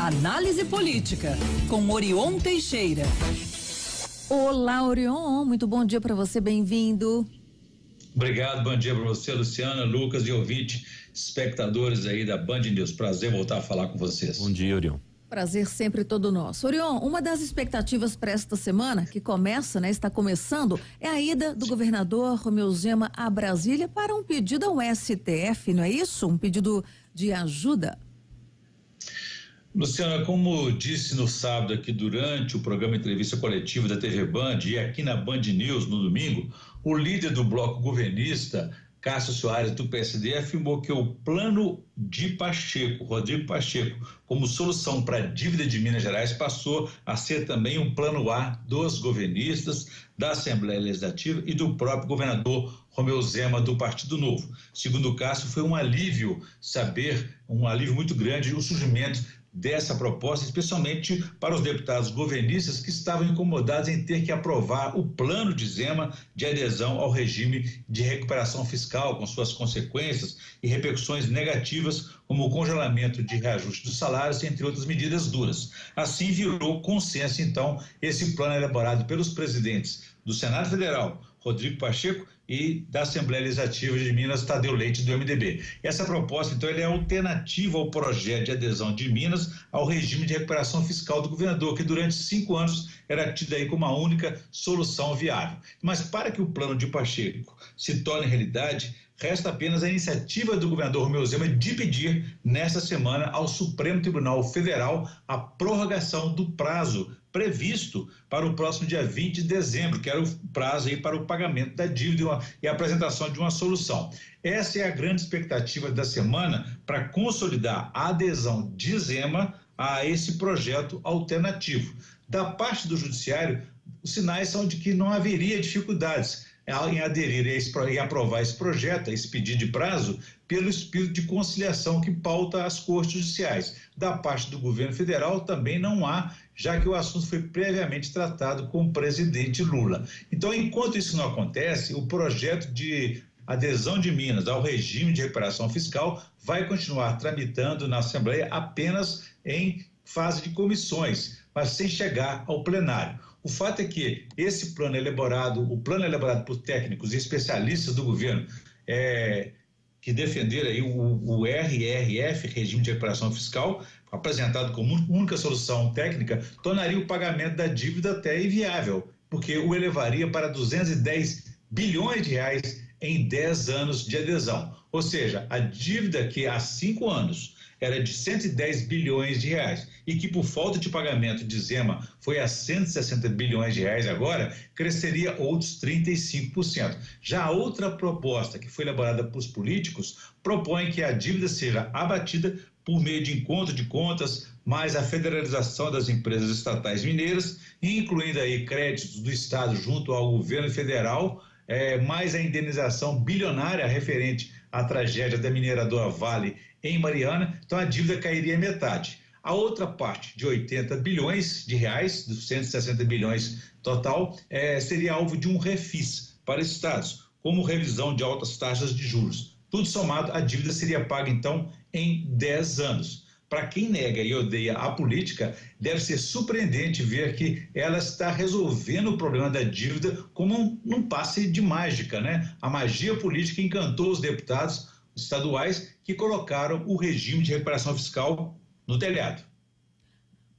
Análise política com Orion Teixeira. Olá, Orion, muito bom dia para você, bem-vindo. Obrigado, bom dia para você, Luciana, Lucas e ouvinte, espectadores aí da Band News. Prazer voltar a falar com vocês. Bom dia, Orion. Prazer sempre todo nosso. Orion, uma das expectativas para esta semana, que começa, está começando, é a ida do governador Romeu Zema a Brasília para um pedido ao STF, não é isso? Um pedido de ajuda. Luciana, como disse no sábado aqui durante o programa Entrevista Coletiva da TV Band e aqui na Band News no domingo, o líder do bloco governista, Cássio Soares, do PSD, afirmou que o plano de Pacheco, Rodrigo Pacheco, como solução para a dívida de Minas Gerais, passou a ser também um plano A dos governistas, da Assembleia Legislativa e do próprio governador Romeu Zema, do Partido Novo. Segundo o Cássio, foi um alívio muito grande o surgimento dessa proposta, especialmente para os deputados governistas que estavam incomodados em ter que aprovar o plano de Zema de adesão ao regime de recuperação fiscal, com suas consequências e repercussões negativas, como o congelamento de reajuste dos salários, entre outras medidas duras. Assim virou consenso, então, esse plano elaborado pelos presidentes do Senado Federal, Rodrigo Pacheco, e da Assembleia Legislativa de Minas, Tadeu Leite, do MDB. Essa proposta, então, é alternativa ao projeto de adesão de Minas ao regime de recuperação fiscal do governador, que durante 5 anos era tido aí como a única solução viável. Mas para que o plano de Pacheco se torne realidade, resta apenas a iniciativa do governador Romeu Zema de pedir nesta semana ao Supremo Tribunal Federal a prorrogação do prazo previsto para o próximo dia 20 de dezembro, que era o prazo aí para o pagamento da dívida e a apresentação de uma solução. Essa é a grande expectativa da semana para consolidar a adesão de Zema a esse projeto alternativo. Da parte do judiciário, os sinais são de que não haveria dificuldades em aderir e aprovar esse projeto, esse pedido de prazo, pelo espírito de conciliação que pauta as cortes judiciais. Da parte do governo federal também não há, já que o assunto foi previamente tratado com o presidente Lula. Então, enquanto isso não acontece, o projeto de adesão de Minas ao regime de recuperação fiscal vai continuar tramitando na Assembleia apenas em fase de comissões, mas sem chegar ao plenário. O fato é que esse plano elaborado por técnicos e especialistas do governo, que defenderam aí o RRF, Regime de Recuperação Fiscal, apresentado como única solução técnica, tornaria o pagamento da dívida até inviável, porque o elevaria para 210 bilhões de reais em 10 anos de adesão. Ou seja, a dívida que há 5 anos era de 110 bilhões de reais e que por falta de pagamento de Zema foi a 160 bilhões de reais agora, cresceria outros 35%. Já a outra proposta que foi elaborada pelos políticos propõe que a dívida seja abatida por meio de encontro de contas, mais a federalização das empresas estatais mineiras, incluindo aí créditos do Estado junto ao governo federal, mais a indenização bilionária referente à tragédia da mineradora Vale em Mariana. Então a dívida cairia metade. A outra parte de 80 bilhões de reais, dos 160 bilhões total, seria alvo de um refis para estados, como revisão de altas taxas de juros. Tudo somado, a dívida seria paga então em 10 anos. Para quem nega e odeia a política, deve ser surpreendente ver que ela está resolvendo o problema da dívida como num passe de mágica, né? A magia política encantou os deputados estaduais que colocaram o regime de recuperação fiscal no telhado.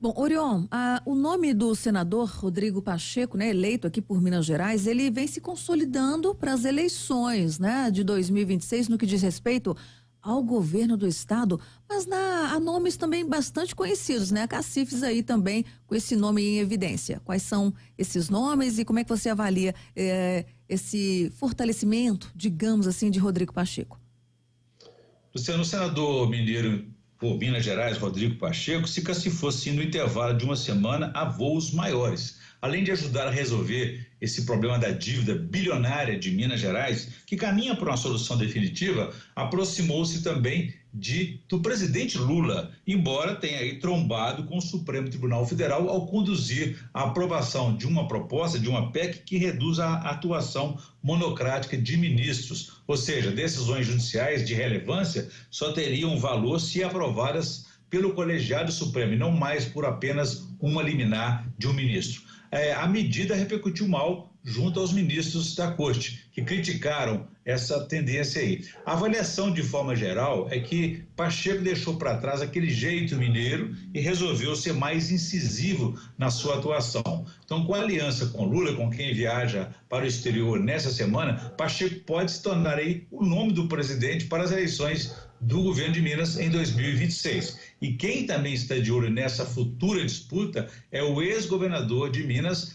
Bom, Orion, o nome do senador Rodrigo Pacheco, eleito aqui por Minas Gerais, ele vem se consolidando para as eleições, de 2026, no que diz respeito ao governo do estado, mas há nomes também bastante conhecidos, Cacifes aí também com esse nome em evidência. Quais são esses nomes e como é que você avalia esse fortalecimento, digamos assim, de Rodrigo Pacheco? Luciano, o senador mineiro por Minas Gerais, Rodrigo Pacheco, se cacifou sim no intervalo de uma semana a voos maiores. Além de ajudar a resolver esse problema da dívida bilionária de Minas Gerais, que caminha para uma solução definitiva, aproximou-se também do presidente Lula, embora tenha aí trombado com o Supremo Tribunal Federal ao conduzir a aprovação de uma proposta, de uma PEC que reduz a atuação monocrática de ministros, ou seja, decisões judiciais de relevância só teriam valor se aprovadas pelo colegiado supremo e não mais por apenas uma liminar de um ministro. A medida repercutiu mal junto aos ministros da corte, que criticaram essa tendência aí. A avaliação, de forma geral, é que Pacheco deixou para trás aquele jeito mineiro e resolveu ser mais incisivo na sua atuação. Então, com a aliança com Lula, com quem viaja para o exterior nessa semana, Pacheco pode se tornar aí o nome do presidente para as eleições do governo de Minas em 2026. E quem também está de olho nessa futura disputa é o ex-governador de Minas,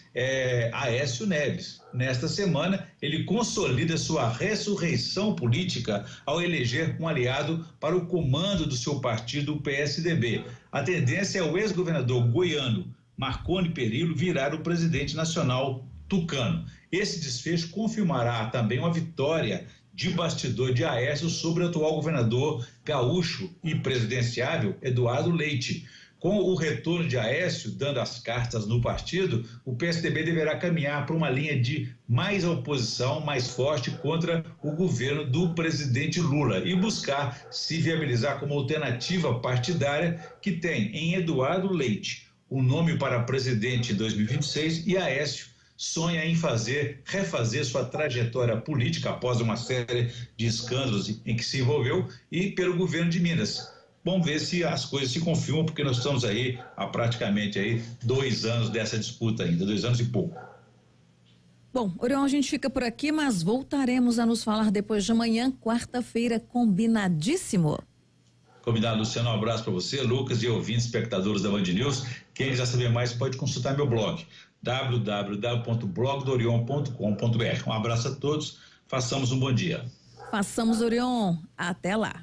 Aécio Neves. Nesta semana, ele consolida sua ressurreição política ao eleger um aliado para o comando do seu partido, o PSDB. A tendência é o ex-governador goiano, Marconi Perillo, virar o presidente nacional tucano. Esse desfecho confirmará também uma vitória de bastidor de Aécio sobre o atual governador gaúcho e presidenciável Eduardo Leite. Com o retorno de Aécio dando as cartas no partido, o PSDB deverá caminhar para uma linha de mais oposição, mais forte contra o governo do presidente Lula e buscar se viabilizar como alternativa partidária que tem em Eduardo Leite o nome para presidente em 2026 e Aécio sonha em refazer sua trajetória política após uma série de escândalos em que se envolveu e pelo governo de Minas. Vamos ver se as coisas se confirmam, porque nós estamos aí há praticamente aí 2 anos dessa disputa ainda, 2 anos e pouco. Bom, Orion, a gente fica por aqui, mas voltaremos a nos falar depois de amanhã, quarta-feira, combinadíssimo. Combinado, Luciano, um abraço para você, Lucas e ouvintes, espectadores da Band News. Quem quiser saber mais pode consultar meu blog, www.blogdorion.com.br. Um abraço a todos, façamos um bom dia. Façamos, Orion, até lá.